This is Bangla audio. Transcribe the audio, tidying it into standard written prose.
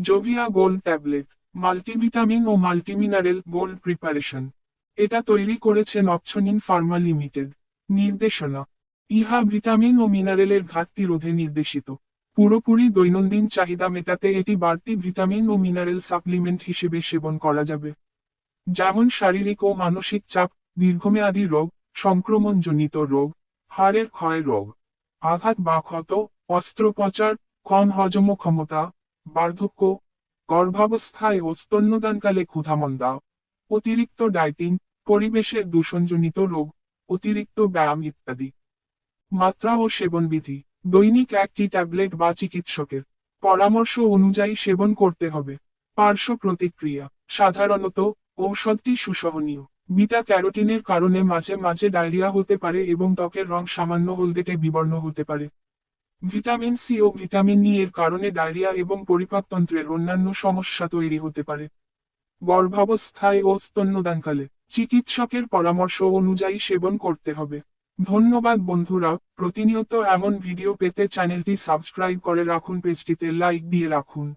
জোভিয়া গোল্ড ট্যাবলেট, মাল্টিভিটামিন ও মাল্টিমিনারেল গোল্ড প্রিপারেশন। এটা তৈরি করেছেন অপশনিন ফার্মা লিমিটেড। নির্দেশনা: ইহা ভিটামিন ও মিনারেলের ঘাটতি রোধে নির্দেশিত। পুরোপুরি দৈনন্দিন চাহিদা মেটাতে এটি বাড়তি ভিটামিন ও মিনারেল সাপ্লিমেন্ট হিসেবে সেবন করা যাবে। যেমন শারীরিক ও মানসিক চাপ, দীর্ঘমেয়াদী রোগ, সংক্রমণজনিত রোগ, হাড়ের ক্ষয় রোগ, আঘাত বা ক্ষত, অস্ত্রোপচার, কম হজম ক্ষমতা, বার্ধক্য, গর্ভাবস্থায় ও স্তন্যদানকালে ক্ষুধামন্দা, অতিরিক্ত ডায়েটিং, পরিবেশের দূষণজনিত রোগ, অতিরিক্ত ব্যায়াম ইত্যাদি। মাত্রা ও সেবনবিধি: দৈনিক একটি ট্যাবলেট বা চিকিৎসকের পরামর্শ অনুযায়ী সেবন করতে হবে। পার্শ্ব প্রতিক্রিয়া: সাধারণত ঔষধটি সুসহনীয়। বিটা ক্যারোটিনের কারণে মাঝে মাঝে ডায়রিয়া হতে পারে এবং ত্বকের রং সামান্য হলদেটে বিবর্ণ হতে পারে। ভিটামিন সি ও ভিটামিন ই এর কারণে ডায়রিয়া এবং পরিপাকতন্ত্রের অন্যান্য সমস্যা তৈরি হতে পারে। গর্ভাবস্থায় ও স্তন্যদানকালে চিকিৎসকের পরামর্শ অনুযায়ী সেবন করতে হবে। ধন্যবাদ বন্ধুরা, প্রতিনিয়ত এমন ভিডিও পেতে চ্যানেলটি সাবস্ক্রাইব করে রাখুন, পেজটিতে লাইক দিয়ে রাখুন।